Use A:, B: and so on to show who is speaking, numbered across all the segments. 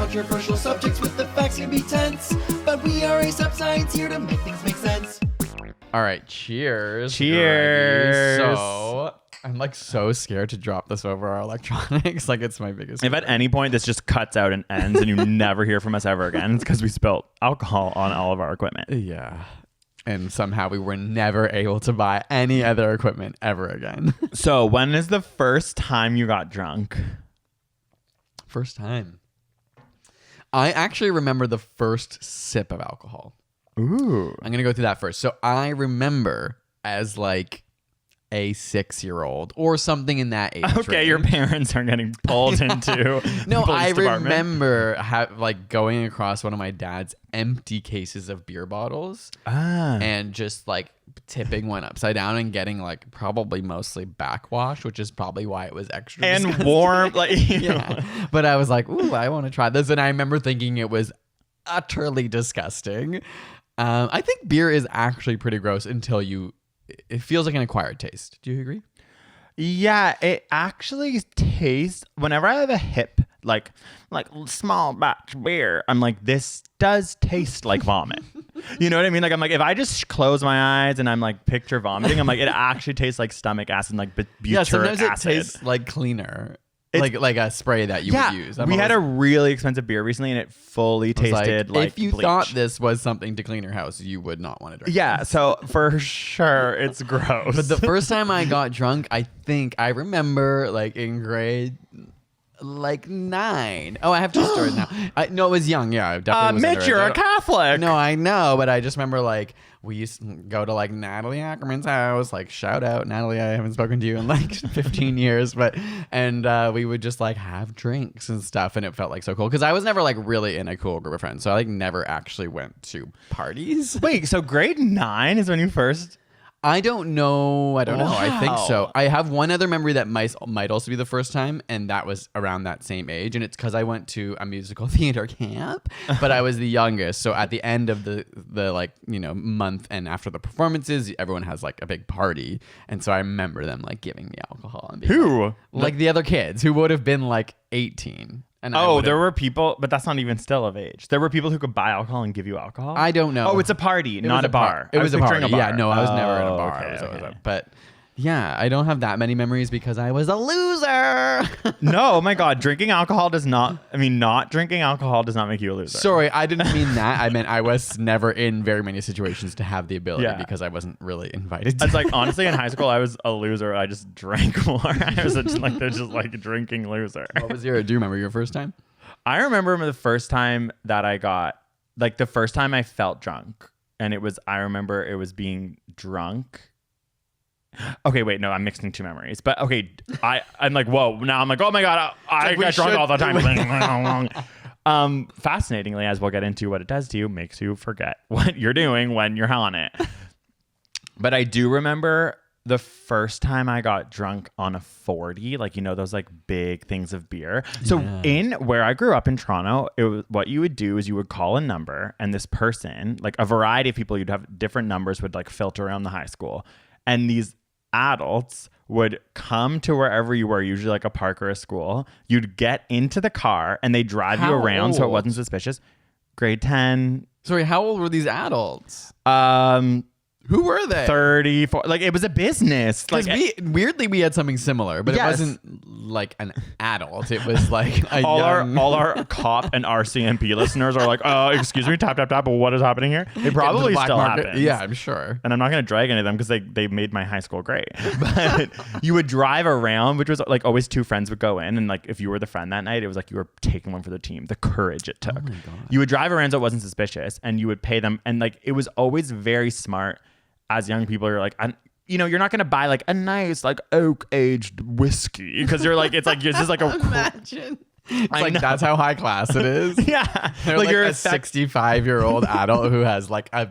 A: controversial subjects with the facts can be tense, but we are Ace Up Science here to make things make sense.
B: All right, cheers.
C: Cheers.
B: Greggy. So I'm like so scared to drop this over our electronics. Like it's my biggest.
C: If at any point this just cuts out and ends and you never hear from us ever again, it's because we spilled alcohol on all of our equipment.
B: Yeah. And somehow we were never able to buy any other equipment ever again.
C: So when is the first time you got drunk?
B: First time. I actually remember the first sip of alcohol.
C: Ooh.
B: I'm going to go through that first. So I remember as like a 6-year-old or something in that age
C: Okay,
B: range.
C: your parents are getting pulled into
B: No,
C: police
B: I
C: department.
B: remember like going across one of my dad's empty cases of beer bottles and just like tipping one upside down and getting like probably mostly backwash, which is probably why it was extra
C: And
B: disgusting.
C: warm, like
B: Yeah. But I was like, ooh, I want to try this. And I remember thinking it was utterly disgusting. I think beer is actually pretty gross until it feels like an acquired taste. Do you agree?
C: Yeah, it actually tastes. Whenever I have a hip, like small batch beer, I'm like, this does taste like vomit. You know what I mean? Like I'm like, if I just close my eyes and I'm like picture vomiting, I'm like, it actually tastes like stomach acid, like butyric
B: Yeah, sometimes
C: acid.
B: it tastes like cleaner. Like a spray that you would use.
C: We had a really expensive beer recently and it fully tasted like
B: if you
C: bleach.
B: thought this was something to clean your house, you would not want to drink.
C: Yeah, so for sure it's gross.
B: But the first time I got drunk, I think I remember like in grade like 9. Oh, I have 2 stories now. No, it was young. Yeah, I definitely was
C: Mitch,
B: underage.
C: you're a Catholic.
B: No, I know, but I just remember like we used to go to like Natalie Ackerman's house. Like shout out Natalie, I haven't spoken to you in like 15 years, and we would just like have drinks and stuff, and it felt like so cool because I was never like really in a cool group of friends, so I like never actually went to parties.
C: Wait, so grade 9 is when you first...
B: I don't know. I think so.
C: Wow.
B: I have one other memory that might also be the first time, and that was around that same age. And it's because I went to a musical theater camp, but I was the youngest. So at the end of the like, you know, month and after the performances, everyone has like a big party. And so I remember them like giving me alcohol. And being
C: Who?
B: like the other kids who would have been like 18. And
C: Oh, there were people, but that's not even still of age. There were people who could buy alcohol and give you alcohol?
B: I don't know.
C: Oh, it's a party,
B: It
C: not
B: was
C: a bar.
B: It was a
C: picturing
B: party.
C: bar.
B: Yeah, no, I was never in a
C: Oh,
B: bar.
C: okay,
B: I was always
C: okay.
B: but yeah, I don't have that many memories because I was a loser.
C: No, oh my God. Drinking alcohol does not, not drinking alcohol does not make you a loser.
B: Sorry, I didn't mean that. I meant I was never in very many situations to have the ability
C: Yeah.
B: because I wasn't really invited to.
C: It's like, honestly, in high school, I was a loser. I just drank more. I was just like, they're just like drinking loser.
B: Do you remember your first time?
C: I remember the first time that I got, like the first time I felt drunk. And I remember it was being drunk. Okay, wait, no, I'm mixing 2 memories. But okay, I'm like, whoa, now I'm like, oh my God, I get drunk all the time. Fascinatingly, as we'll get into what it does to you, makes you forget what you're doing when you're on it. But I do remember the first time I got drunk on a 40, like, you know, those like big things of beer. So in where I grew up in Toronto, what you would do is you would call a number and this person, like a variety of people, you'd have different numbers would like filter around the high school. And these adults would come to wherever you were, usually like a park or a school. You'd get into the car and they drive you around so it wasn't suspicious. Grade 10.
B: Sorry, how old were these adults? Who were they?
C: 34. Like, it was a business. Like,
B: weirdly, we had something similar, but
C: Yes.
B: it wasn't like an adult. It was like a
C: all
B: young...
C: our cop and RCMP listeners are like, excuse me, tap, tap, tap. What is happening here? It probably
B: black
C: still
B: market.
C: happens.
B: Yeah, I'm sure.
C: And I'm not going to drag any of them because they made my high school great. But you would drive around, which was like always 2 friends would go in. And like, if you were the friend that night, it was like you were taking one for the team. The courage it took.
B: Oh my God.
C: You would drive around so it wasn't suspicious and you would pay them. And like, it was always very smart as young people. You're like, you know, you're not going to buy like a nice like oak aged whiskey because you're like, it's just like a
B: Imagine. It's
C: I
B: like
C: know.
B: that's how high class it is.
C: yeah.
B: They're like
C: you're
B: a 65-year-old adult who has like a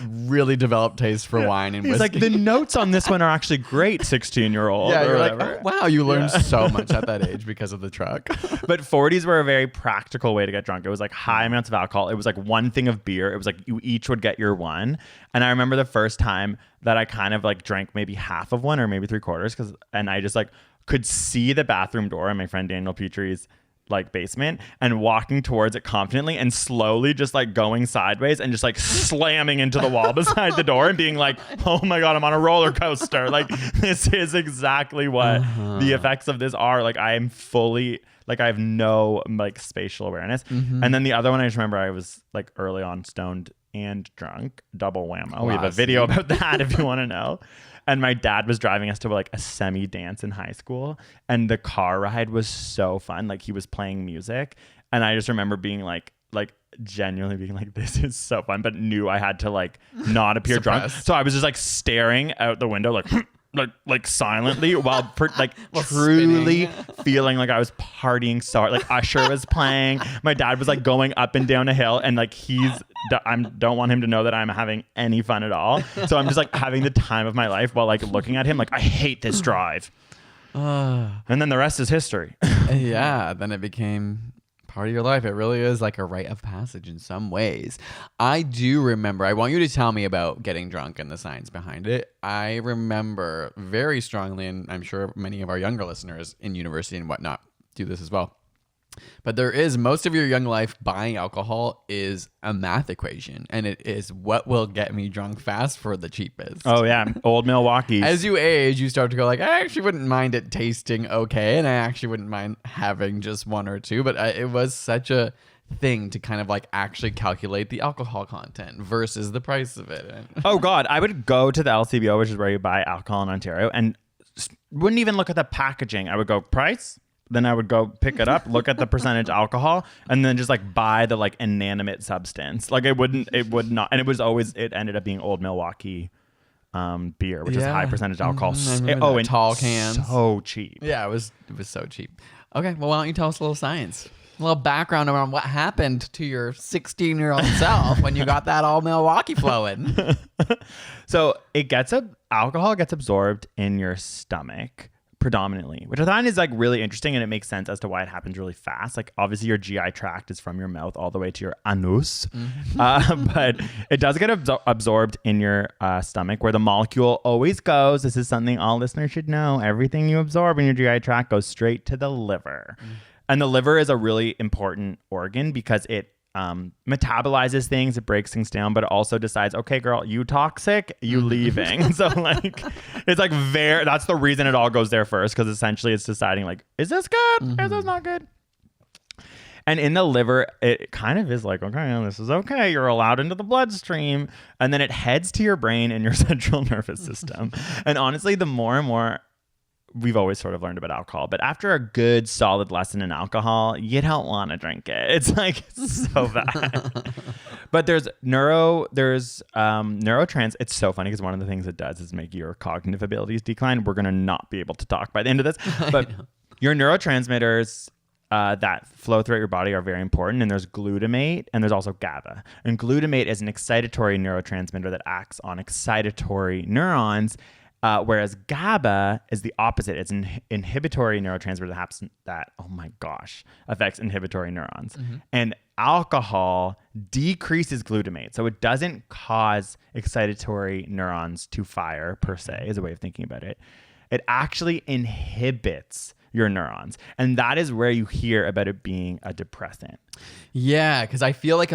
B: really developed taste for wine and
C: He's
B: whiskey.
C: like, the notes on this one are actually great, 16-year-old.
B: yeah,
C: or
B: you're like,
C: whatever.
B: oh, wow, you learned so much at that age because of the truck.
C: But 40s were a very practical way to get drunk. It was like high amounts of alcohol. It was like one thing of beer. It was like you each would get your one. And I remember the first time that I kind of like drank maybe half of one or maybe 3/4 and I just like could see the bathroom door and my friend Daniel Petrie's like basement and walking towards it confidently and slowly just like going sideways and just like slamming into the wall beside the door and being like, oh my God, I'm on a roller coaster. Like this is exactly what the effects of this are. Like I am fully like I have no like spatial awareness. And then the other one I just remember I was like early on stoned and drunk, double whammo. We have a video about that if you want to know. And my dad was driving us to like a semi dance in high school. And the car ride was so fun. Like he was playing music. And I just remember being like genuinely being like, this is so fun, but knew I had to like not appear drunk. So I was just like staring out the window, like silently while truly feeling like I was partying so hard. Like Usher was playing. My dad was like going up and down a hill and like I don't want him to know that I'm having any fun at all. So I'm just like having the time of my life while like looking at him like I hate this drive. And then the rest is history.
B: Yeah, then it became part of your life. It really is like a rite of passage in some ways. I do remember, I want you to tell me about getting drunk and the science behind it. I remember very strongly, and I'm sure many of our younger listeners in university and whatnot do this as well. But there is, most of your young life, buying alcohol is a math equation, and it is what will get me drunk fast for the cheapest.
C: Oh yeah, old Milwaukee.
B: As you age, you start to go like, I actually wouldn't mind it tasting okay, and I actually wouldn't mind having just one or two. But it was such a thing to kind of like actually calculate the alcohol content versus the price of it.
C: Oh God, I would go to the LCBO, which is where you buy alcohol in Ontario, and wouldn't even look at the packaging. I would go price. Then I would go pick it up, look at the percentage alcohol, and then just like buy the like inanimate substance. Like it would not, and it ended up being Old Milwaukee beer, which is high percentage alcohol.
B: In tall cans,
C: so cheap.
B: Yeah, it was so cheap. Okay, well, why don't you tell us a little science, a little background around what happened to your 16-year-old self when you got that Old Milwaukee flowing.
C: So alcohol gets absorbed in your stomach predominantly, which I find is like really interesting, and it makes sense as to why it happens really fast. Like obviously your GI tract is from your mouth all the way to your anus, but it does get absorbed in your stomach, where the molecule always goes. This is something all listeners should know. Everything you absorb in your GI tract goes straight to the liver. And the liver is a really important organ because it metabolizes things, it breaks things down, but it also decides, okay, girl, you toxic, you leaving. So like, it's like that's the reason it all goes there first, because essentially it's deciding like, is this good? Is this not good? And in the liver, it kind of is like, okay, this is okay. You're allowed into the bloodstream. And then it heads to your brain and your central nervous system. And honestly, the more and more we've always sort of learned about alcohol, but after a good solid lesson in alcohol, you don't want to drink it. It's like so bad. But there's neurotrans. It's so funny because one of the things it does is make your cognitive abilities decline. We're going to not be able to talk by the end of this, but your neurotransmitters that flow throughout your body are very important. And there's glutamate and there's also GABA. And glutamate is an excitatory neurotransmitter that acts on excitatory neurons. Whereas GABA is the opposite. It's an inhibitory neurotransmitter that affects inhibitory neurons. And alcohol decreases glutamate. So it doesn't cause excitatory neurons to fire per se, is a way of thinking about it. It actually inhibits your neurons. And that is where you hear about it being a depressant.
B: Yeah, because I feel like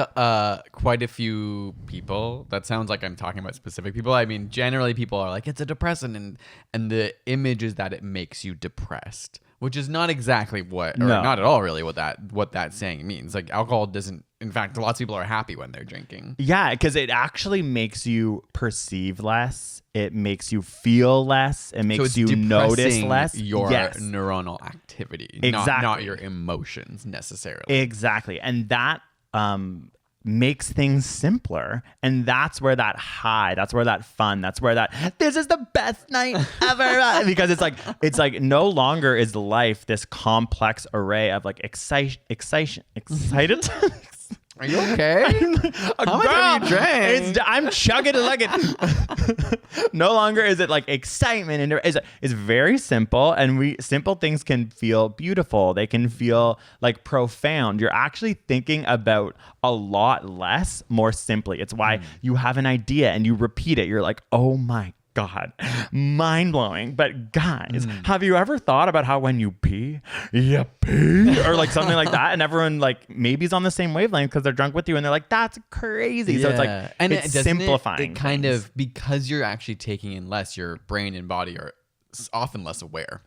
B: quite a few people, that sounds like I'm talking about specific people. I mean, generally people are like, it's a depressant, and the image is that it makes you depressed, which is not exactly not at all really what that saying means. Like alcohol doesn't, in fact, lots of people are happy when they're drinking.
C: Yeah, because it actually makes you perceive less. It makes you feel less. It makes you notice less.
B: Your neuronal activity, not your emotions necessarily.
C: Exactly. And that makes things simpler. And that's where that high, that's where that fun, that's where that, this is the best night ever. Because it's like no longer is life this complex array of like excited.
B: Are you okay? How much have you drank?
C: I'm chugging it like it. No longer is it like excitement, and it's very simple. And simple things can feel beautiful. They can feel like profound. You're actually thinking about a lot less, more simply. It's why you have an idea and you repeat it. You're like, oh my God, mind blowing. But guys, have you ever thought about how when you pee, you pee, or like something like that, and everyone like maybe is on the same wavelength because they're drunk with you, and they're like, "That's crazy." So it's like,
B: and
C: it's
B: doesn't
C: simplifying.
B: It kind
C: things.
B: of, because you're actually taking in less, your brain and body are often less aware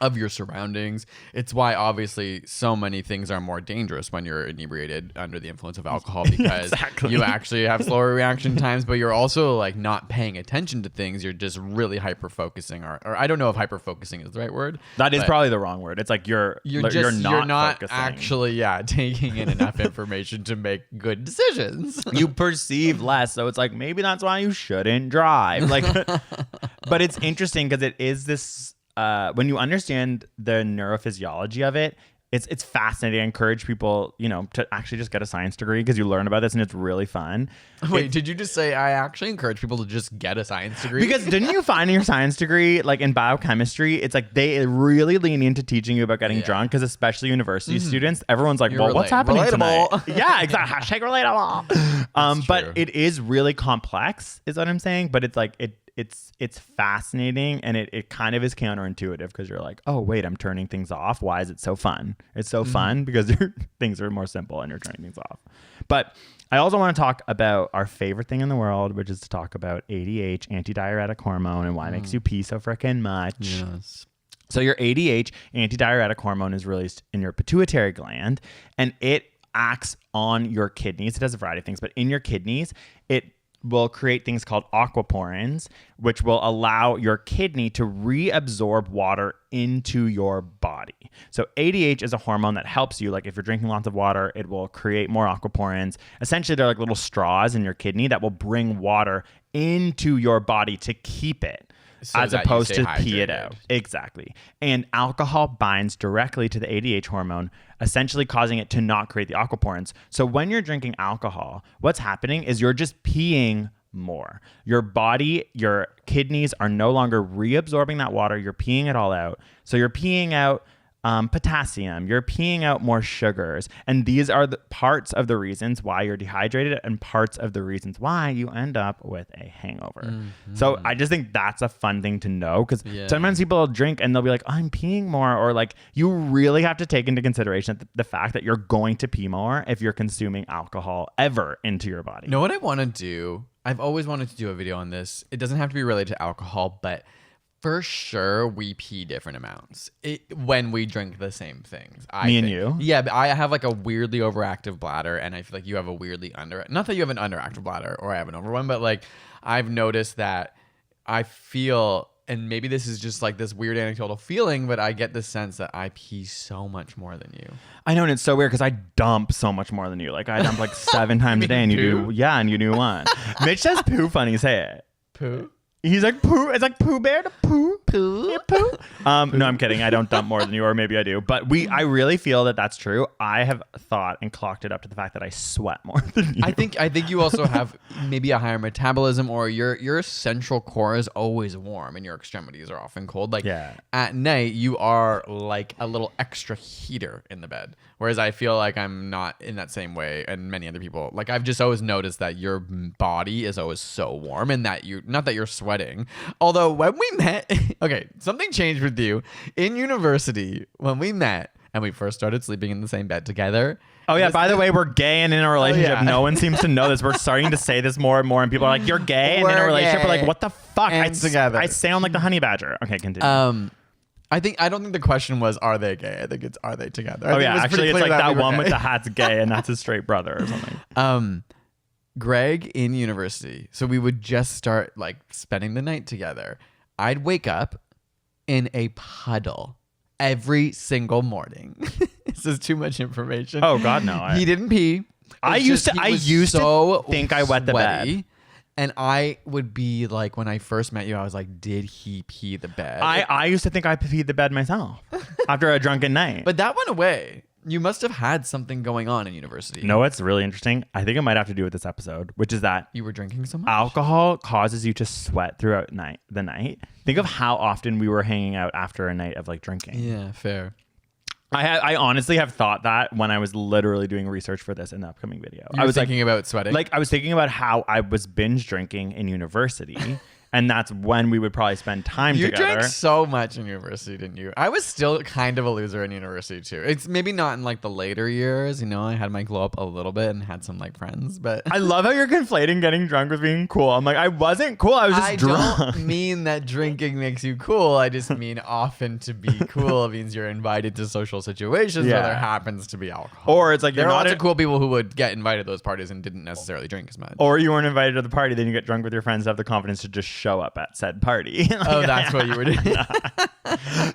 B: of your surroundings. It's why obviously so many things are more dangerous when you're inebriated under the influence of alcohol, because you actually have slower reaction times, but you're also like not paying attention to things. You're just really hyper focusing, or I don't know if hyper focusing is the right word.
C: That is probably the wrong word. It's like you're not
B: focusing. Actually taking in enough information to make good decisions.
C: You perceive less, so it's like maybe that's why you shouldn't drive. Like, but it's interesting because it is this. When you understand the neurophysiology of it, it's fascinating. I encourage people, to actually just get a science degree because you learn about this and it's really fun.
B: Wait, did you just say I actually encourage people to just get a science degree?
C: Because didn't you find in your science degree, like in biochemistry, it's like they really lean into teaching you about getting drunk, because especially university students, everyone's like, well, what's happening tonight? Yeah, exactly. Hashtag relatable. But it is really complex, is what I'm saying. But it's like it's fascinating, and it kind of is counterintuitive because you're like, oh wait, I'm turning things off. Why is it so fun? It's so fun because things are more simple and you're turning things off. But I also want to talk about our favorite thing in the world, which is to talk about ADH, antidiuretic hormone, and why it makes you pee so freaking much.
B: Yes.
C: So your ADH, antidiuretic hormone, is released in your pituitary gland, and it acts on your kidneys. It does a variety of things, but in your kidneys, it will create things called aquaporins, which will allow your kidney to reabsorb water into your body. So ADH is a hormone that helps you. Like if you're drinking lots of water, it will create more aquaporins. Essentially, they're like little straws in your kidney that will bring water into your body to keep it.
B: So
C: as opposed to pee it out. Exactly. And alcohol binds directly to the ADH hormone, essentially causing it to not create the aquaporins. So when you're drinking alcohol, what's happening is you're just peeing more. Your body, your kidneys are no longer reabsorbing that water. You're peeing it all out. So you're peeing out potassium, you're peeing out more sugars. And these are the parts of the reasons why you're dehydrated and parts of the reasons why you end up with a hangover. So I just think that's a fun thing to know, because sometimes people drink and they'll be like, I'm peeing more, or like you really have to take into consideration the fact that you're going to pee more if you're consuming alcohol ever into your body.
B: You know what I want to do? I've always wanted to do a video on this. It doesn't have to be related to alcohol, but for sure, we pee different amounts when we drink the same things.
C: Me and you?
B: Yeah, but I have like a weirdly overactive bladder, and I feel like you have a weirdly not that you have an underactive bladder or I have an over one, but like I've noticed that I feel, and maybe this is just like this weird anecdotal feeling, but I get the sense that I pee so much more than you.
C: I know, and it's so weird because I dump so much more than you. Like I dump like 7 times a day, and you do, and you do 1. Mitch says poo funny. Say it.
B: Poo?
C: He's like poo. It's like Pooh Bear to poo.
B: Poo?
C: Yeah, poo. No, I'm kidding. I don't dump more than you, or maybe I do. But I really feel that that's true. I have thought and clocked it up to the fact that I sweat more than you.
B: I think you also have maybe a higher metabolism, or your central core is always warm and your extremities are often cold. Like at night, you are like a little extra heater in the bed. Whereas I feel like I'm not in that same way, and many other people. Like I've just always noticed that your body is always so warm, and that not that you're sweating. Although when we met, okay, something changed with you in university when we met and we first started sleeping in the same bed together.
C: Oh yeah, by the way, we're gay and in a relationship. No one seems to know this. We're starting to say this more and more, and people are like, you're gay and in a relationship. We're like, what the fuck?
B: Together.
C: I sound like the honey badger. Okay, continue.
B: I don't think the question was, are they gay? I think it's, are they together?
C: Oh yeah, actually it's like that one with the hat's gay and that's his straight brother or something.
B: Greg in university. So we would just start like spending the night together. I'd wake up in a puddle every single morning. This is too much information.
C: Oh God, no.
B: He didn't pee.
C: I used to think I wet the bed.
B: And I would be like, when I first met you, I was like, did he pee the bed?
C: I used to think I peed the bed myself after a drunken night.
B: But that went away. You must have had something going on in university.
C: No, it's really interesting. I think it might have to do with this episode, which is that
B: you were drinking so much.
C: Alcohol causes you to sweat throughout the night. Think of how often we were hanging out after a night of like drinking.
B: Yeah, fair.
C: I honestly have thought that when I was literally doing research for this in the upcoming video.
B: I was thinking about sweating.
C: Like I was thinking about how I was binge drinking in university And that's when we would probably spend time
B: You
C: together.
B: drank so much in university, didn't you? I was still kind of a loser in university too. It's maybe not in like the later years, I had my glow up a little bit and had some like friends, but
C: I love how you're conflating getting drunk with being cool. I'm like, I wasn't cool. I was just drunk.
B: don't mean that drinking makes you cool. I just mean often to be cool means you're invited to social situations where there happens to be alcohol.
C: Or it's like
B: there
C: you're
B: are
C: not
B: lots of cool people who would get invited to those parties and didn't necessarily drink as much.
C: Or you weren't invited to the party, then you get drunk with your friends, have the confidence to just show up at said party.
B: Oh, that's what you were doing.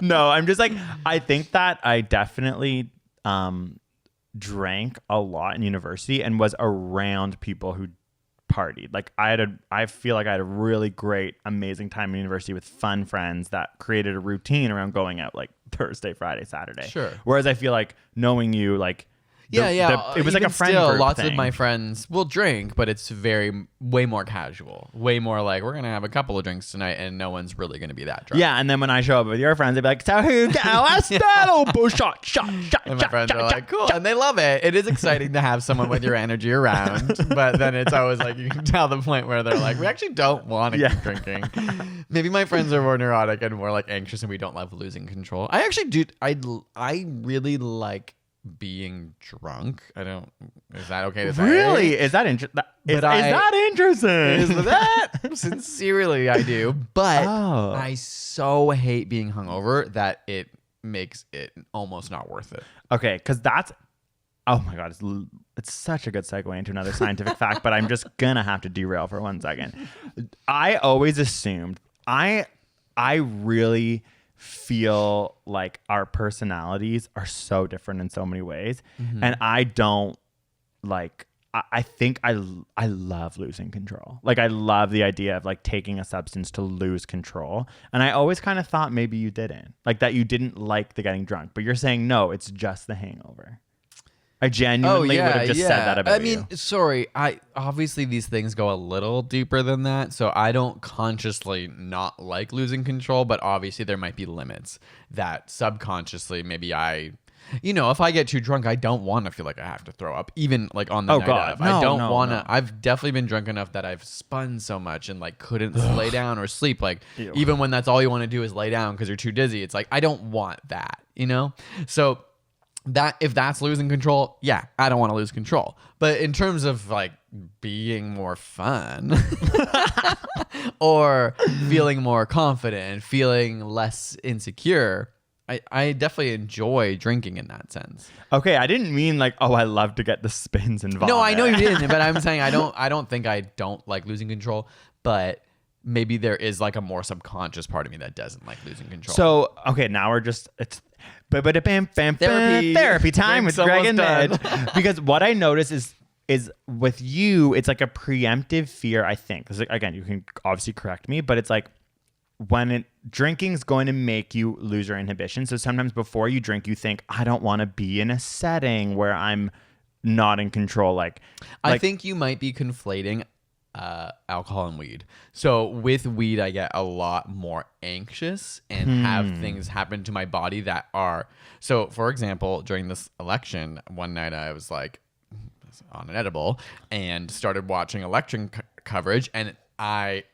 C: No, I'm just like, I think that I definitely drank a lot in university and was around people who partied. Like I feel like I had a really great, amazing time in university with fun friends that created a routine around going out like Thursday, Friday, Saturday.
B: Sure.
C: Whereas I feel like knowing you, like, it was like a friend
B: still,
C: group
B: lots
C: thing.
B: of my friends will drink, but it's way more casual, way more like we're gonna have a couple of drinks tonight, and no one's really gonna be that drunk.
C: Yeah, and then when I show up with your friends, they'd be like, "So who? What's that old bull shot?"
B: And my friends are like, cool, and they love it. It is exciting to have someone with your energy around, but then it's always like you can tell the point where they're like, we actually don't want to keep drinking. Maybe my friends are more neurotic and more like anxious, and we don't love losing control. I actually do. I really like being drunk. Is that okay to say?
C: Really? Is that interesting? Is that interesting?
B: Is that sincerely I do, but
C: Oh.
B: I so hate being hungover that it makes it almost not worth it.
C: Okay, because that's, oh my God, it's such a good segue into another scientific fact, but I'm just gonna have to derail for 1 second. I always assumed, I really feel like our personalities are so different in so many ways, and I don't like. I think I love losing control. Like I love the idea of like taking a substance to lose control. And I always kind of thought maybe you didn't. Like that you didn't like the getting drunk. But you're saying no, it's just the hangover. I genuinely would have just said that about you.
B: Sorry. Obviously these things go a little deeper than that. So I don't consciously not like losing control, but obviously there might be limits that subconsciously maybe if I get too drunk, I don't want to feel like I have to throw up, even like on the night of. I don't want to. I've definitely been drunk enough that I've spun so much and like couldn't lay down or sleep. Like even when that's all you want to do is lay down because you're too dizzy. It's like I don't want that, So that if that's losing control, yeah, I don't want to lose control. But in terms of like being more fun or feeling more confident, feeling less insecure, I definitely enjoy drinking in that sense.
C: Okay, I didn't mean like, oh, I love to get the spins and vomit.
B: No, I know you didn't, but I'm saying I don't think I don't like losing control, but maybe there is like a more subconscious part of me that doesn't like losing control.
C: So, okay, now we're just therapy time with Greg and Ned. Because what I notice is with you, it's like a preemptive fear, I think. Again, you can obviously correct me, but it's like when drinking is going to make you lose your inhibition. So sometimes before you drink, you think, I don't want to be in a setting where I'm not in control.
B: I think you might be conflating alcohol and weed. So with weed, I get a lot more anxious and have things happen to my body that are. So for example, during this election, one night I was like on an edible and started watching election coverage, and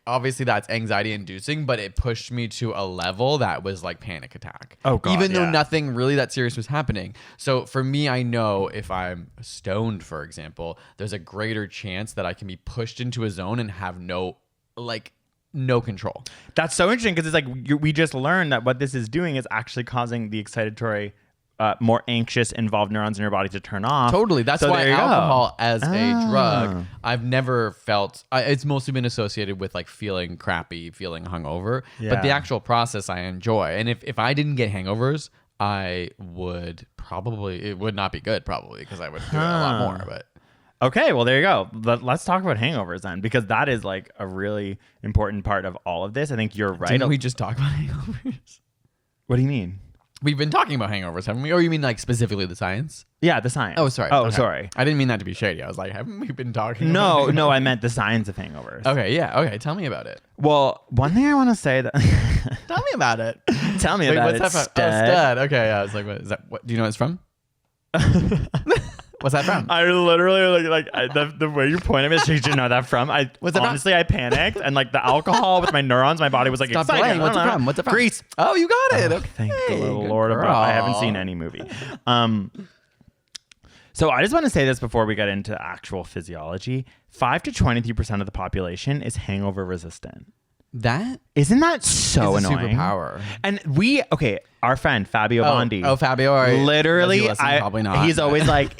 B: obviously that's anxiety inducing, but it pushed me to a level that was like panic attack.
C: Oh God,
B: even though nothing really that serious was happening. So for me, I know if I'm stoned, for example, there's a greater chance that I can be pushed into a zone and have no control.
C: That's so interesting because it's like we just learned that what this is doing is actually causing the excitatory, more anxious, involved neurons in your body to turn off.
B: Totally. That's why alcohol as a drug,
C: Ah.
B: I've never felt, it's mostly been associated with like feeling crappy, feeling hungover.
C: Yeah.
B: But the actual process I enjoy. And if I didn't get hangovers, I would probably, it would not be good probably because I would do it a lot more. But
C: Okay, well, there you go. Let's talk about hangovers then, because that is like a really important part of all of this. I think you're right.
B: Didn't we just talk about hangovers?
C: What do you mean?
B: We've been talking about hangovers, haven't we? Or you mean like specifically the science?
C: Yeah, the science.
B: Oh, sorry.
C: Oh,
B: Okay.
C: sorry.
B: I didn't mean that to be shady. I was like, haven't we been talking
C: No,
B: about
C: no, I meant the science of hangovers.
B: Okay, yeah. Okay, tell me about it.
C: Well, one thing I want to say that
B: Tell me about it.
C: tell me
B: Wait,
C: about
B: what's
C: it,
B: that from?
C: stud.
B: Oh, stud. Okay, yeah. I was like, what is that? What do you know what it's from? What's that from?
C: I literally the way you pointed at me, did you know that from? I panicked and like the alcohol with my neurons, my body was like,
B: Stop
C: excited.
B: playing. What's it from? What's it from?
C: Grease.
B: Oh, you got it. Okay.
C: Thank the little
B: Good
C: Lord above.
B: girl.
C: I haven't seen any movie. So I just want to say this before we get into actual physiology. 5 to 23% of the population is hangover resistant.
B: That
C: Isn't that so
B: is a
C: annoying?
B: superpower.
C: And our friend Fabio Bondi.
B: Oh, Fabio. All right.
C: Literally,
B: Does he listen? Probably not.
C: He's always like,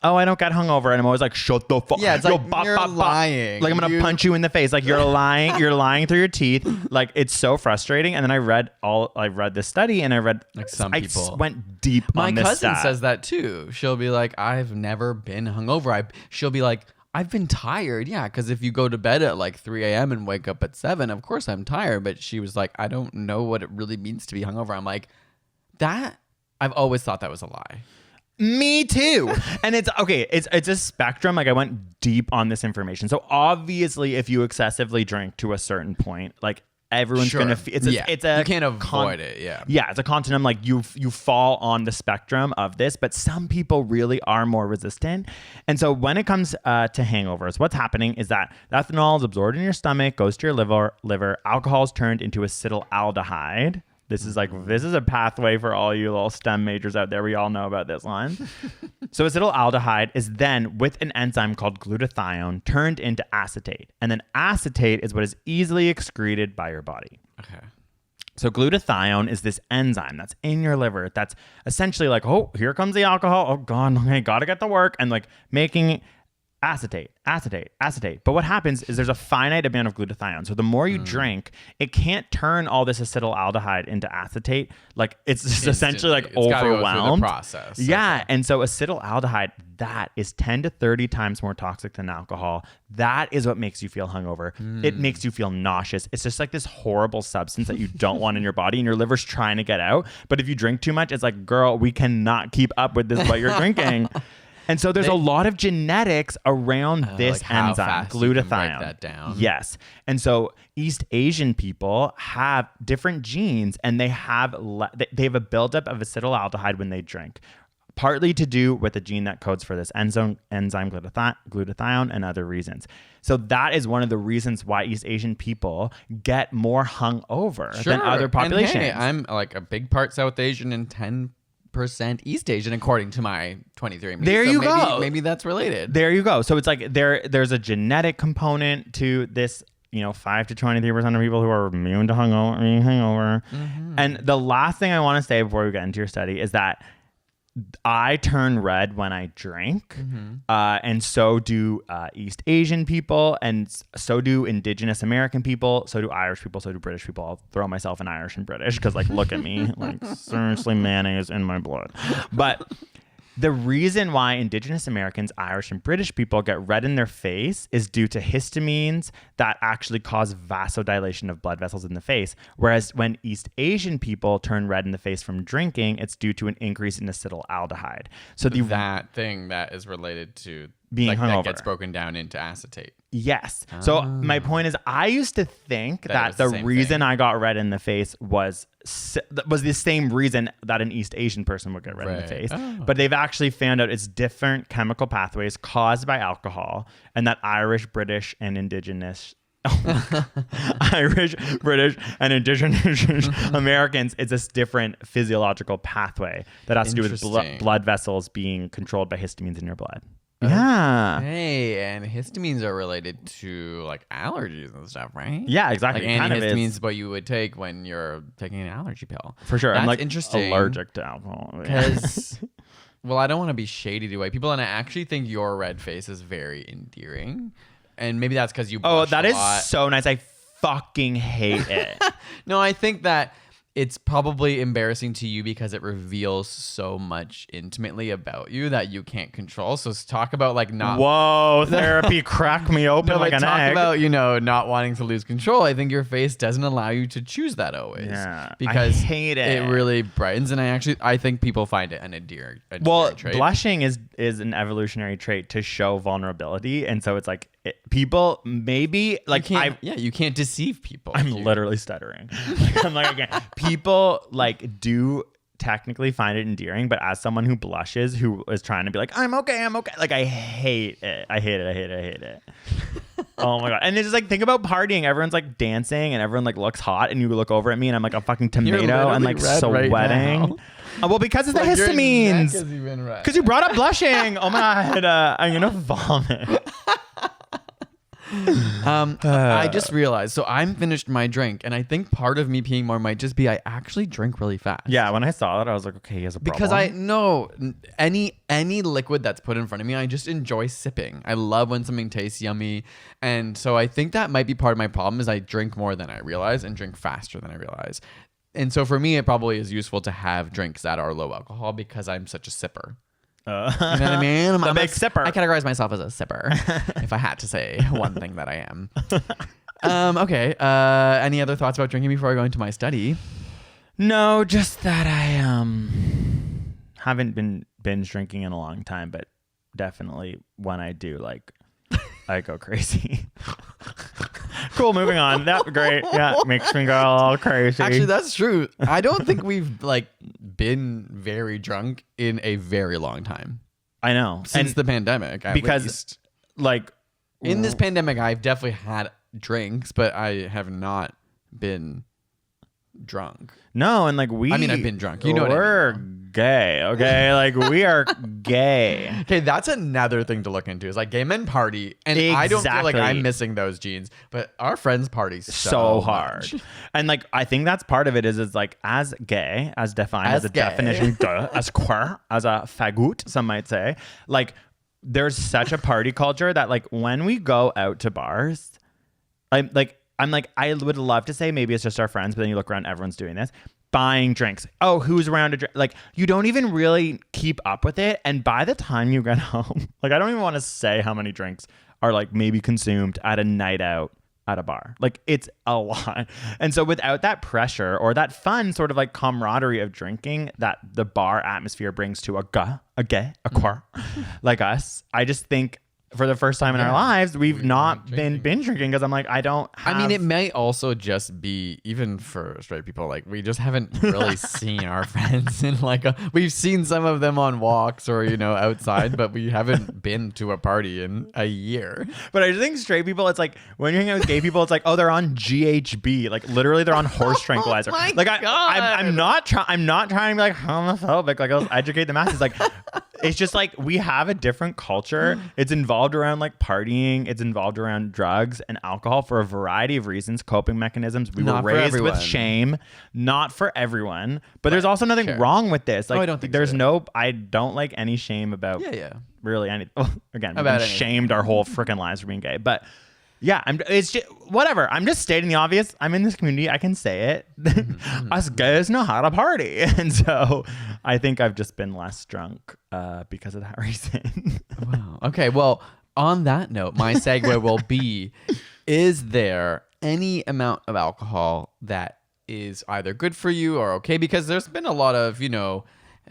C: oh, I don't get hungover, and I'm always like, shut the fuck.
B: Yeah, it's
C: Yo,
B: like, you're lying.
C: Like I'm gonna punch you in the face. Like you're lying. You're lying through your teeth. Like it's so frustrating. And then I read this study, and I read
B: like some
C: I
B: people
C: went deep.
B: My
C: on this
B: cousin
C: stat.
B: says that too. She'll be like, I've never been hungover. She'll be like, I've been tired. Yeah, because if you go to bed at like 3 a.m. and wake up at 7, of course I'm tired. But she was like, I don't know what it really means to be hungover. I'm like, that I've always thought that was a lie.
C: Me too. And it's okay. It's a spectrum. Like I went deep on this information. So obviously, if you excessively drink to a certain point, like everyone's
B: Sure.
C: gonna. It's a
B: you can't avoid it. Yeah.
C: Yeah, it's a continuum. Like you fall on the spectrum of this, but some people really are more resistant. And so when it comes to hangovers, what's happening is that ethanol is absorbed in your stomach, goes to your liver. Alcohol is turned into acetaldehyde. This is a pathway for all you little STEM majors out there. We all know about this one. So acetaldehyde is then, with an enzyme called glutathione, turned into acetate. And then acetate is what is easily excreted by your body.
B: Okay.
C: So glutathione is this enzyme that's in your liver that's essentially like, oh, here comes the alcohol. Oh, God, okay, gotta get to work. And like making acetate. But what happens is there's a finite amount of glutathione. So the more you drink, it can't turn all this acetaldehyde into acetate. Like it's just essentially like
B: It's gotta go through the
C: overwhelmed.
B: process.
C: Yeah. And so acetaldehyde, that is 10 to 30 times more toxic than alcohol. That is what makes you feel hungover. It makes you feel nauseous. It's just like this horrible substance that you don't want in your body and your liver's trying to get out. But if you drink too much, it's like, girl, we cannot keep up with this what you're drinking. And so there's a lot of genetics around this
B: like how
C: enzyme,
B: fast you can break
C: glutathione.
B: that down.
C: Yes. And so East Asian people have different genes, and they have a buildup of acetaldehyde when they drink, partly to do with the gene that codes for this enzyme glutathione and other reasons. So that is one of the reasons why East Asian people get more hungover than other populations.
B: And hey, I'm like a big part South Asian and 10% East Asian, according to my 23andMe.
C: There you go.
B: Maybe that's related.
C: There you go. So it's like there's a genetic component to this, 5 to 23% of people who are immune to hangover. Mm-hmm. And the last thing I want to say before we get into your study is that I turn red when I drink, and so do East Asian people, and so do Indigenous American people, so do Irish people, so do British people. I'll throw myself in Irish and British because, like, look at me, like, seriously, mayonnaise in my blood. But the reason why Indigenous Americans, Irish, and British people get red in their face is due to histamines that actually cause vasodilation of blood vessels in the face. Whereas when East Asian people turn red in the face from drinking, it's due to an increase in acetaldehyde. So
B: that thing that is related to
C: being hungover
B: that gets broken down into acetate.
C: Yes. So my point is, I used to think that the reason I got red in the face was the same reason that an East Asian person would get red in the face. But they've actually found out it's different chemical pathways caused by alcohol, and that Irish, British, and Indigenous Irish, British, and Indigenous Americans, it's this different physiological pathway that has to do with blood vessels being controlled by histamines in your blood. Yeah.
B: Hey, and histamines are related to like allergies and stuff, right?
C: Yeah, exactly.
B: Like antihistamines is what you would take when you're taking an allergy pill.
C: For sure.
B: That's
C: I'm like
B: interesting.
C: Allergic to alcohol.
B: Because, well, I don't want to be shady to white people, and I actually think your red face is very endearing. And maybe that's because you blush
C: that
B: a
C: is
B: lot.
C: so nice. I fucking hate it.
B: No, I think that it's probably embarrassing to you because it reveals so much intimately about you that you can't control. So talk about like not.
C: Whoa, therapy cracked me open like an
B: talk
C: egg.
B: about, not wanting to lose control. I think your face doesn't allow you to choose that always.
C: Yeah,
B: because
C: I hate it.
B: It really brightens, and I think people find it an endearing trait.
C: Blushing is an evolutionary trait to show vulnerability, and so it's like people maybe like
B: you can't deceive people.
C: I'm literally stuttering. I'm like, again, people like do technically find it endearing, but as someone who blushes, who is trying to be like, I'm okay, like I hate it. I hate it. Oh my God. And it's just like, think about partying. Everyone's like dancing and everyone like looks hot, and you look over at me and I'm like a fucking tomato and like sweating.
B: Right
C: Well, because of the histamines. Because you brought up blushing. Oh my God. I'm gonna vomit.
B: I just realized, so I'm finished my drink, and I think part of me peeing more might just be I actually drink really fast.
C: Yeah, when I saw that, I was like, okay, he has a problem.
B: Because I know any liquid that's put in front of me, I just enjoy sipping. I love when something tastes yummy, and so I think that might be part of my problem is I drink more than I realize and drink faster than I realize. And so for me, it probably is useful to have drinks that are low alcohol because I'm such a sipper. You know what I mean?
C: I'm a big sipper.
B: I categorize myself as a sipper, if I had to say one thing that I am. Okay. Any other thoughts about drinking before I go into my study?
C: No, just that I haven't been binge drinking in a long time, but definitely when I do, like, I go crazy. Cool, moving on. That's great. Yeah, makes me go all crazy.
B: Actually, that's true. I don't think we've like been very drunk in a very long time.
C: I know.
B: Since the pandemic,
C: because
B: least.
C: Like
B: in this pandemic, I've definitely had drinks, but I have not been drunk.
C: No, and like
B: I mean, I've been drunk. You know what
C: we're
B: I mean.
C: Gay, okay? Like we are gay.
B: Okay, that's another thing to look into. Is like gay men party, and I don't feel like I'm missing those genes, but our friends party so
C: hard.
B: much.
C: And like I think that's part of it is like as gay, as defined as a definition, as queer, as a fagoot, some might say. Like there's such a party culture that like when we go out to bars, I'm like I would love to say maybe it's just our friends, but then you look around, everyone's doing this. Buying drinks. Oh, who's around to drink? Like, you don't even really keep up with it. And by the time you get home, like, I don't even want to say how many drinks are, like, maybe consumed at a night out at a bar. Like, it's a lot. And so without that pressure or that fun sort of, like, camaraderie of drinking that the bar atmosphere brings to a gay, queer, like us, I just think for the first time in our lives, we've not been binge drinking because I'm like, I don't have...
B: I mean, it may also just be, even for straight people, like we just haven't really seen our friends in like we've seen some of them on walks or, you know, outside, but we haven't been to a party in a year.
C: But I just think straight people, it's like when you're hanging out with gay people, it's like, oh, they're on GHB. Like literally they're on horse tranquilizer.
B: Oh my
C: like
B: God.
C: I'm not trying to be like homophobic. Like I'll educate the masses. Like it's just like we have a different culture. It's involved around like partying. It's involved around drugs and alcohol for a variety of reasons, coping mechanisms. We were raised with shame, not for everyone. But there's also nothing wrong with this. Like
B: I don't think
C: there's
B: so.
C: I don't like any shame about really any. Well, again, we've been shamed our whole freaking lives for being gay. But yeah, it's just whatever. I'm just stating the obvious. I'm in this community. I can say it. Us gays know how to party. And so I think I've just been less drunk because of that reason.
B: Wow. Okay. Well, on that note, my segue will be, is there any amount of alcohol that is either good for you or okay? Because there's been a lot of, you know,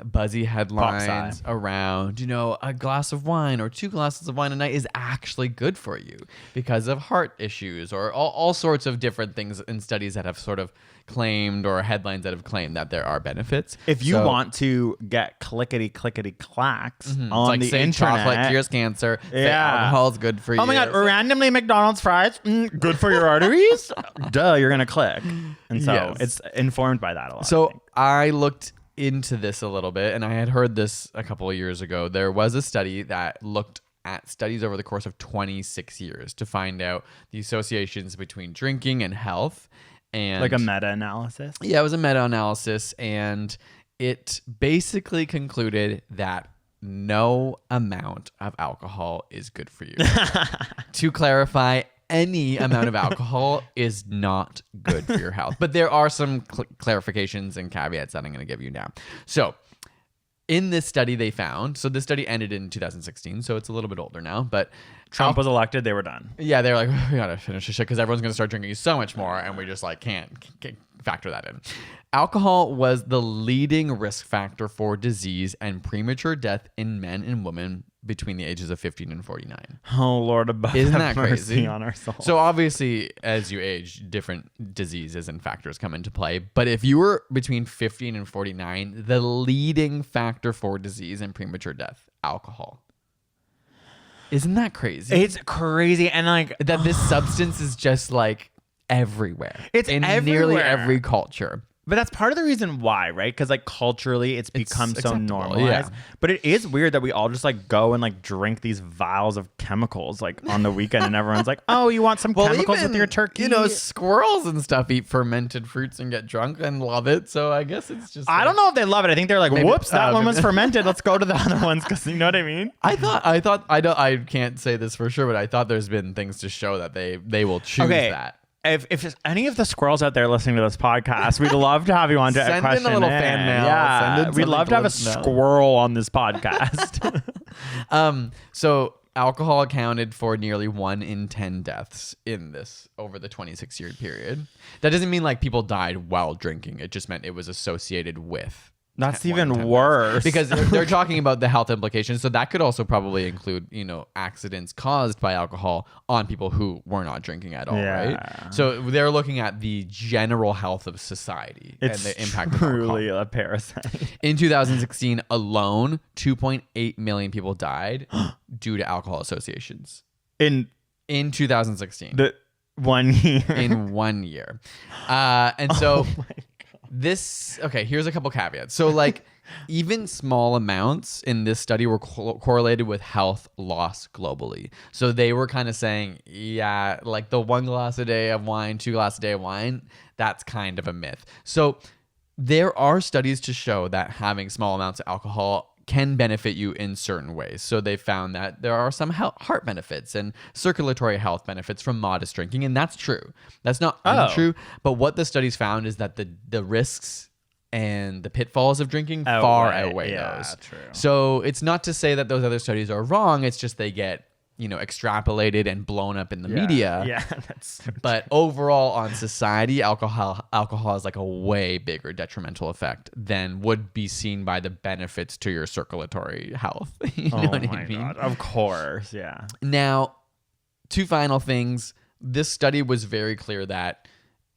B: buzzy headlines around, you know, a glass of wine or 2 glasses of wine a night is actually good for you because of heart issues or all sorts of different things in studies that have sort of claimed or headlines that have claimed that there are benefits.
C: If you want to get clickety clacks on
B: like
C: the
B: saying
C: internet,
B: chocolate cures cancer, alcohol is good for you.
C: Oh my God, randomly McDonald's fries, good for your arteries? Duh, you're going to click. And so it's informed by that a lot.
B: So I looked into this a little bit, and I had heard this a couple of years ago. There was a study that looked at studies over the course of 26 years to find out the associations between drinking and health. And
C: like a meta-analysis?
B: Yeah, it was a meta-analysis, and it basically concluded that no amount of alcohol is good for you. To clarify, any amount of alcohol is not good for your health. But there are some clarifications and caveats that I'm going to give you now. So in this study they found, so this study ended in 2016, so it's a little bit older now, but
C: Trump was elected, they were done.
B: Yeah, they were like, we got to finish this shit because everyone's going to start drinking so much more and we just like can't factor that in. Alcohol was the leading risk factor for disease and premature death in men and women between the ages of 15 and 49.
C: Oh, Lord above,
B: Isn't
C: have
B: that
C: mercy
B: crazy?
C: on our souls.
B: So obviously, as you age, different diseases and factors come into play. But if you were between 15 and 49, the leading factor for disease and premature death, alcohol. Isn't that crazy?
C: It's crazy. And like
B: That this substance is just like everywhere.
C: It's
B: in
C: everywhere.
B: nearly every culture.
C: But that's part of the reason why, right? Because like culturally, it's become so
B: acceptable,
C: normalized.
B: yeah.
C: But it is weird that we all just like go and like drink these vials of chemicals like on the weekend, and everyone's like, "Oh, you want some chemicals with your turkey?"
B: You know, squirrels and stuff eat fermented fruits and get drunk and love it. So I guess it's just.
C: I don't know if they love it. I think they're like,
B: Maybe-
C: "Whoops, that one was fermented. Let's go to the other ones," because you know what I mean.
B: I can't say this for sure, but I thought there's been things to show that they will choose that.
C: If any of the squirrels out there listening to this podcast, we'd love to have you on to
B: Send in a
C: question
B: little fan mail. Send
C: Yeah,
B: in
C: we'd
B: something
C: love
B: to
C: to have a
B: let us know.
C: squirrel on this podcast.
B: So alcohol accounted for nearly 1 in 10 deaths in this over the 26-year period. That doesn't mean like people died while drinking. It just meant it was associated with.
C: That's
B: 1 in 10
C: even
B: deaths.
C: worse.
B: Because they're talking about the health implications. So that could also probably include, accidents caused by alcohol on people who were not drinking at all,
C: Yeah.
B: right? So they're looking at the general health of society
C: It's
B: and the impact of alcohol.
C: truly a parasite.
B: In 2016 alone, 2.8 million people died due to alcohol associations.
C: In
B: In 2016.
C: the 1 year.
B: In 1 year. And so here's a couple caveats. So like even small amounts in this study were correlated with health loss globally. So they were kind of saying, yeah, like the 1 glass a day of wine, 2 glasses a day of wine, that's kind of a myth. So there are studies to show that having small amounts of alcohol can benefit you in certain ways. So they found that there are some heart benefits and circulatory health benefits from modest drinking, and that's true. That's not untrue. But what the studies found is that the risks and the pitfalls of drinking far outweigh those.
C: True.
B: So it's not to say that those other studies are wrong. It's just they get extrapolated and blown up in the media.
C: Yeah, that's so
B: But overall, on society, alcohol has like a way bigger detrimental effect than would be seen by the benefits to your circulatory health. You know what I mean?
C: God. Of course, yeah.
B: Now, 2 final things. This study was very clear that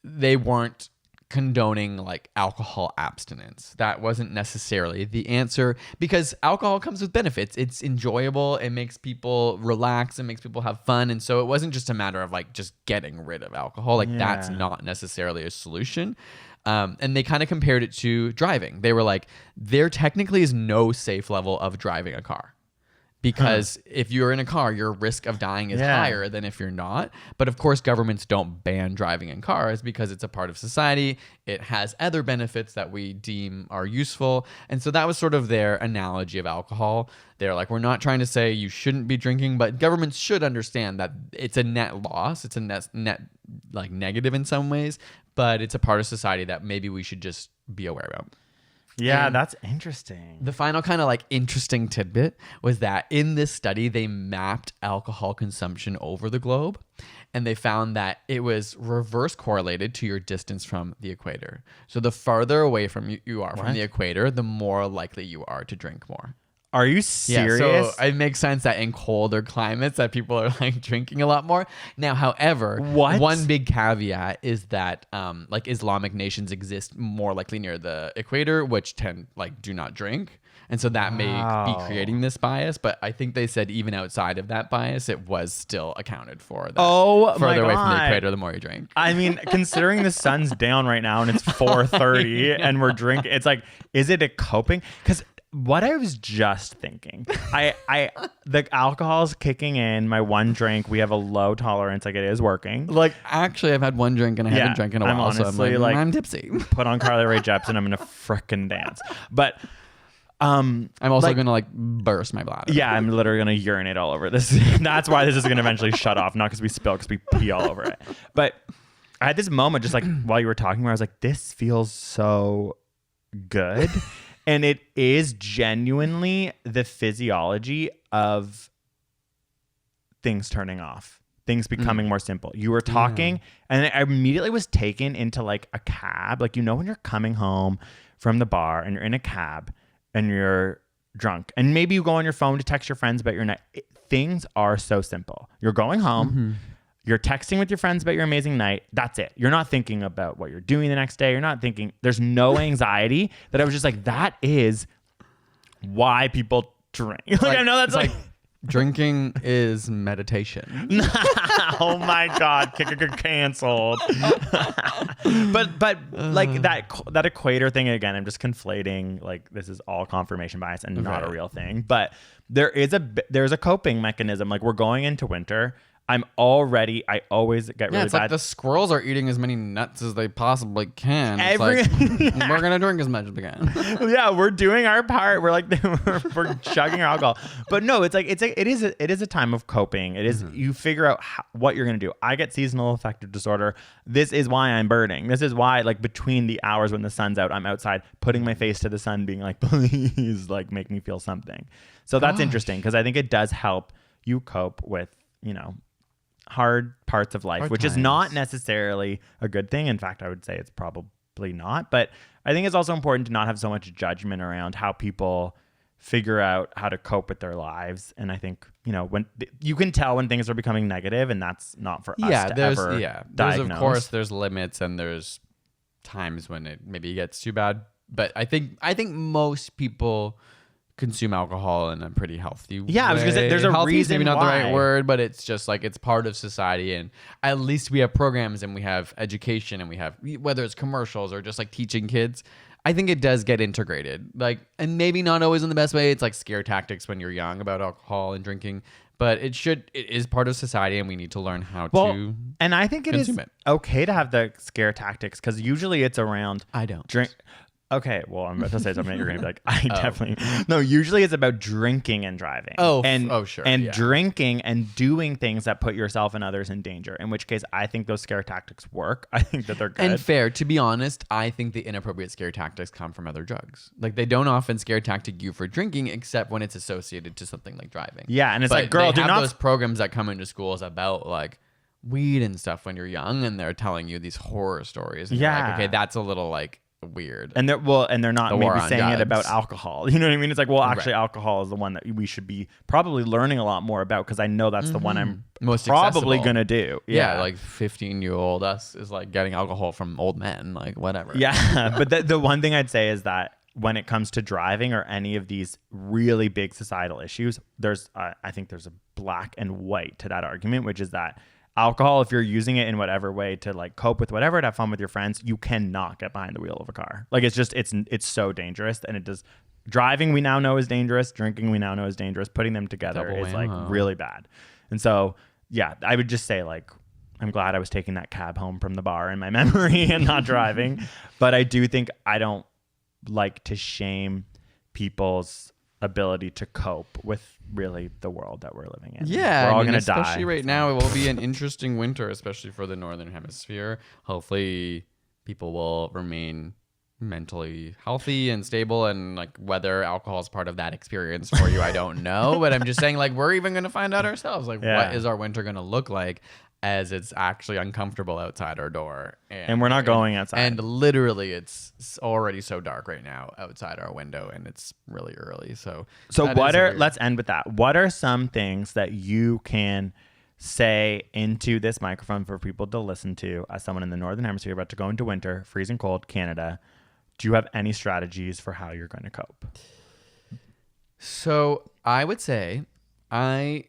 B: they weren't condoning like alcohol abstinence. That wasn't necessarily the answer because alcohol comes with benefits. It's enjoyable. It makes people relax. It makes people have fun. And so it wasn't just a matter of like just getting rid of alcohol. Like that's not necessarily a solution. And they kind of compared it to driving. They were like, there technically is no safe level of driving a car. Because if you're in a car, your risk of dying is higher than if you're not. But of course, governments don't ban driving in cars because it's a part of society. It has other benefits that we deem are useful. And so that was sort of their analogy of alcohol. They're like, we're not trying to say you shouldn't be drinking, but governments should understand that it's a net loss. It's a net like negative in some ways, but it's a part of society that maybe we should just be aware of.
C: Yeah,
B: And
C: that's interesting.
B: the final kind of like interesting tidbit was that in this study, they mapped alcohol consumption over the globe, and they found that it was reverse correlated to your distance from the equator. So the farther away from you are from the equator, the more likely you are to drink more.
C: Are you serious?
B: Yeah, so it makes sense that in colder climates that people are like drinking a lot more. Now, however, one big caveat is that like Islamic nations exist more likely near the equator, which do not drink. And so that may be creating this bias, but I think they said even outside of that bias, it was still accounted for. That further away from the equator, the more you drink.
C: I mean, considering the sun's down right now and it's 4:30 and we're drinking, it's like, is it a coping? Because what I was just thinking, the alcohol's kicking in. My one drink, we have a low tolerance. Like it is working.
B: Like actually, I've had one drink and I haven't drank in a while,
C: honestly,
B: so I'm like, I'm tipsy.
C: Put on Carly Rae Jepsen, I'm gonna frickin' dance. But
B: I'm also gonna like burst my bladder.
C: Yeah, I'm literally gonna urinate all over this. That's why this is gonna eventually shut off, not because we spill, because we pee all over it. But I had this moment just like while you were talking where I was like, this feels so good. And it is genuinely the physiology of things turning off. things becoming more simple. You were talking and I immediately was taken into like a cab. Like, when you're coming home from the bar and you're in a cab and you're drunk and maybe you go on your phone to text your friends about your night. Things are so simple. You're going home. You're texting with your friends about your amazing night. That's it. You're not thinking about what you're doing the next day. You're not thinking, there's no anxiety. That I was just like, that is why people drink. Like, I know that's like
B: drinking is meditation.
C: Oh my God, canceled. but like that equator thing again, I'm just conflating. Like, this is all confirmation bias and not a real thing. But there's a coping mechanism. Like, we're going into winter. I always get really
B: it's
C: bad.
B: like the squirrels are eating as many nuts as they possibly can. It's like, we're gonna drink as much as we can.
C: Yeah, we're doing our part. We're like we're chugging our alcohol. But no, it is a time of coping. It is you figure out what you're gonna do. I get seasonal affective disorder. This is why I'm burning. This is why, like, between the hours when the sun's out, I'm outside putting my face to the sun, being like, please, like, make me feel something. So that's interesting, because I think it does help you cope with, hard parts of life, which is not necessarily a good thing. In fact, I would say it's probably not. But I think it's also important to not have so much judgment around how people figure out how to cope with their lives. And I think, when you can tell when things are becoming negative, and that's not for us to ever diagnose.
B: There's limits, and there's times when it maybe gets too bad. But I think most people consume alcohol in a pretty healthy way.
C: I was gonna say, there's a
B: healthy
C: reason
B: maybe not
C: why.
B: the right word, but it's just like it's part of society, and at least we have programs and we have education and we have, whether it's commercials or just like teaching kids, I think it does get integrated. Like, and maybe not always in the best way. It's like scare tactics when you're young about alcohol and drinking, but it is part of society, and we need to learn how to.
C: And I think it is okay to have the scare tactics, because usually it's around drink. Okay, well, I'm about to say something that you're going to be like, I definitely... No, usually it's about drinking and driving.
B: Sure.
C: And drinking and doing things that put yourself and others in danger, in which case I think those scare tactics work. I think that they're good.
B: And fair. To be honest, I think the inappropriate scare tactics come from other drugs. Like, they don't often scare tactic you for drinking, except when it's associated to something like driving.
C: Yeah, and it's like, girl, do not...
B: those programs that come into schools about, like, weed and stuff when you're young, and they're telling you these horror stories. And you're like, okay, that's a little, like, weird.
C: And they're not maybe saying it about alcohol. You know what I mean? It's like, well, actually alcohol is the one that we should be probably learning a lot more about, because I know that's the one I'm most probably gonna do.
B: Yeah, like 15-year-old us is like getting alcohol from old men, like whatever.
C: Yeah. But the one thing I'd say is that when it comes to driving or any of these really big societal issues, there's I think there's a black and white to that argument, which is that alcohol, if you're using it in whatever way to like cope with whatever, to have fun with your friends, you cannot get behind the wheel of a car. Like, it's just, it's so dangerous. And it does, driving we now know is dangerous. Drinking we now know is dangerous. Putting them together is like really bad. And so, yeah, I would just say, like, I'm glad I was taking that cab home from the bar in my memory and not driving. But I do think I don't like to shame people's ability to cope with really the world that we're living in.
B: Yeah,
C: we're all gonna die.
B: Especially right now, it will be an interesting winter, especially for the northern hemisphere. Hopefully, people will remain mentally healthy and stable, and like whether alcohol is part of that experience for you, I don't know. But I'm just saying, like, we're even gonna find out ourselves. Like, what is our winter gonna look like as it's actually uncomfortable outside our door,
C: and we're not going outside,
B: and literally it's already so dark right now outside our window, and it's really early. So
C: let's end with that. What are some things that you can say into this microphone for people to listen to as someone in the northern hemisphere about to go into winter, freezing cold Canada? Do you have any strategies for how you're going to cope?
B: So I would say I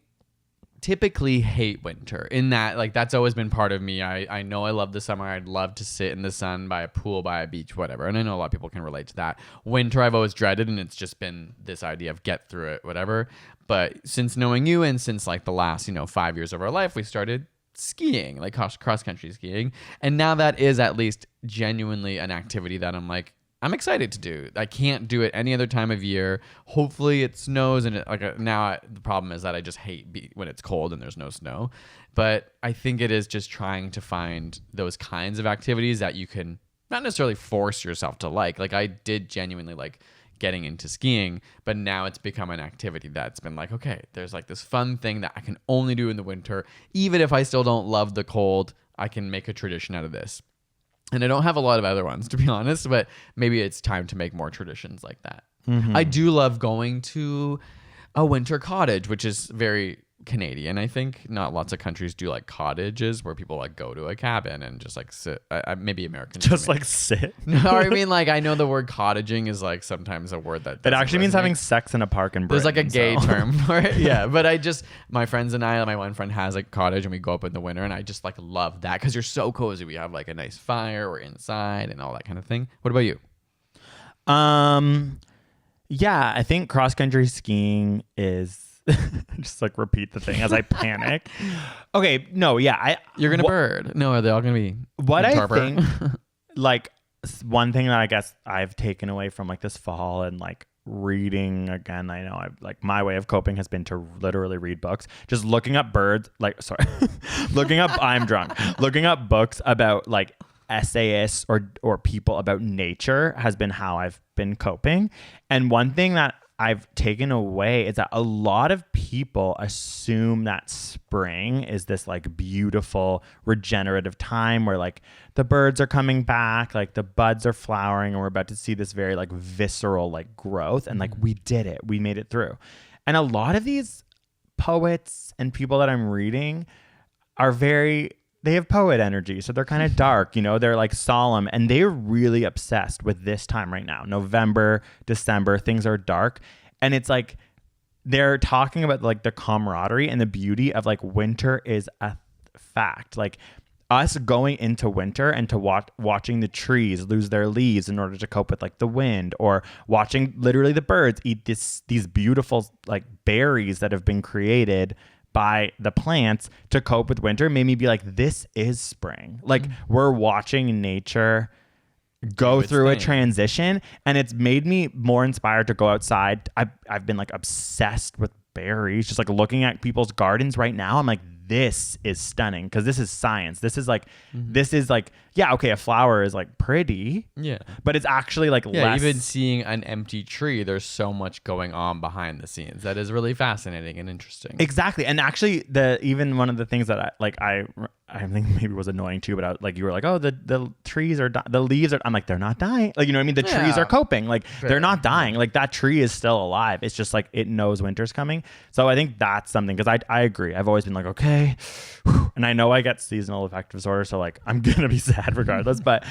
B: typically hate winter, in that, like, that's always been part of me. I know I love the summer. I'd love to sit in the sun by a pool, by a beach, whatever. And I know a lot of people can relate to that. Winter I've always dreaded, and it's just been this idea of get through it, whatever. But since knowing you, and since like the last 5 years of our life, we started skiing, like cross country skiing, and now that is at least genuinely an activity that I'm excited to do. I can't do it any other time of year. Hopefully it snows, and the problem is that I just hate when it's cold and there's no snow. But I think it is just trying to find those kinds of activities that you can not necessarily force yourself to like. Like, I did genuinely like getting into skiing, but now it's become an activity that's been like, okay, there's like this fun thing that I can only do in the winter. Even if I still don't love the cold, I can make a tradition out of this. And I don't have a lot of other ones, to be honest, but maybe it's time to make more traditions like that. I do love going to a winter cottage, which is very Canadian. I think not lots of countries do like cottages where people like go to a cabin and just like sit. Maybe Americans
C: Just like sit.
B: No, I mean, like, I know the word cottaging is like sometimes a word that
C: It actually means
B: resonate.
C: having sex in a park in Britain.
B: There's like a gay
C: so.
B: term for it. Yeah. But my friends and I, my one friend has a cottage and we go up in the winter and I just like love that because you're so cozy. We have like a nice fire, we're inside and all that kind of thing. What about you?
C: Yeah, I think cross country skiing is just like repeat the thing as I panic. Okay, no, yeah,
B: You're gonna bird. No, are they all gonna be
C: what I
B: interpret?
C: think like one thing that I guess I've taken away from like this fall and like reading again, I know I've like my way of coping has been to literally read books, just looking up birds, like sorry, looking up I'm drunk, looking up books about like essayists or people about nature has been how I've been coping. And one thing that I've taken away is that a lot of people assume that spring is this like beautiful regenerative time where like the birds are coming back, like the buds are flowering, and we're about to see this very like visceral like growth. And like we did it, we made it through. And a lot of these poets and people that I'm reading are they have poet energy. So they're kind of dark, you know, they're like solemn, and they're really obsessed with this time right now. November, December, things are dark. And it's like, they're talking about like the camaraderie and the beauty of like winter is a fact. Like us going into winter and to watching the trees lose their leaves in order to cope with like the wind, or watching literally the birds eat these beautiful like berries that have been created by the plants to cope with winter, made me be like, this is spring. Like we're watching nature go through a transition, and it's made me more inspired to go outside. I've been like obsessed with berries, just like looking at people's gardens right now. I'm like, this is stunning because this is science. This is like, yeah, okay, a flower is like pretty,
B: Yeah.
C: but it's actually like less.
B: Even seeing an empty tree, there's so much going on behind the scenes that is really fascinating and interesting.
C: Exactly. And actually even one of the things that I think maybe was annoying too, but you were like, oh, the trees are the leaves are, I'm like, they're not dying. Like, you know what I mean? The trees are coping. Like they're not dying. Like that tree is still alive. It's just like, it knows winter's coming. So I think that's something, because I agree. I've always been like, okay. And I know I get seasonal affective disorder. So like, I'm going to be sad regardless, but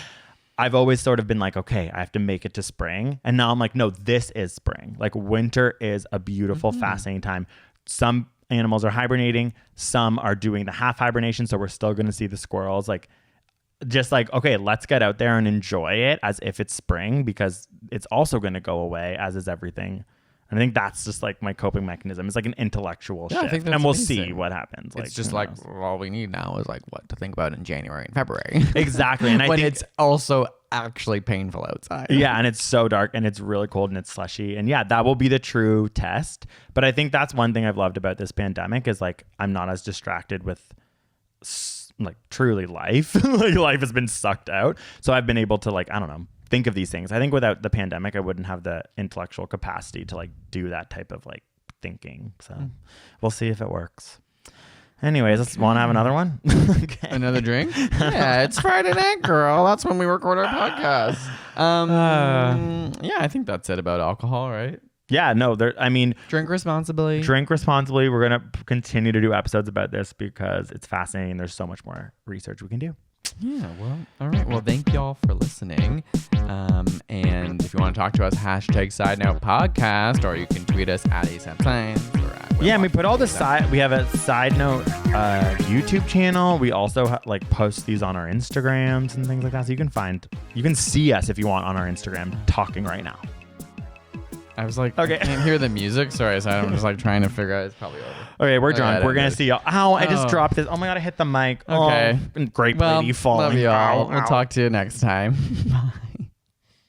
C: I've always sort of been like, okay, I have to make it to spring. And now I'm like, no, this is spring. Like winter is a beautiful, fascinating time. Some animals are hibernating. Some are doing the half hibernation. So we're still going to see the squirrels. Like, just like, okay, let's get out there and enjoy it as if it's spring, because it's also going to go away, as is everything. And I think that's just like my coping mechanism. It's like an intellectual shift.
B: I think that's
C: and we'll
B: amazing.
C: see what happens.
B: It's just like all we need now is like what to think about in January and February.
C: Exactly. And I
B: when
C: think
B: it's also actually painful outside.
C: Yeah, and it's so dark and it's really cold and it's slushy. And yeah, that will be the true test. But I think that's one thing I've loved about this pandemic is like I'm not as distracted with like truly life. Like life has been sucked out. So I've been able to like, I don't know, think of these things. I think without the pandemic, I wouldn't have the intellectual capacity to like do that type of like thinking. So we'll see if it works. Anyways, let's want to have another one. Okay.
B: Another drink? Yeah, it's Friday night, girl. That's when we record our podcast. Yeah, I think that's it about alcohol, right?
C: Yeah, no,
B: Drink responsibly.
C: Drink responsibly. We're going to continue to do episodes about this because it's fascinating. There's so much more research we can do.
B: Yeah, well, all right. Well, thank y'all for listening. And if you want to talk to us, hashtag Side Note Podcast, or you can tweet us at ASAP Science.
C: Yeah, and we put all the we have a Side Note YouTube channel. We also like post these on our Instagrams and things like that. So you can see us if you want on our Instagram talking right now.
B: I was like,
C: okay.
B: I can't hear the music. Sorry, so I'm just like trying to figure out. It's probably over.
C: Okay, we're drunk. We're going to see y'all. Ow, I just dropped this. Oh my God, I hit the mic.
B: Okay.
C: Oh, great lady falling.
B: Love y'all.
C: Ow,
B: We'll
C: ow.
B: talk to you next time. Bye.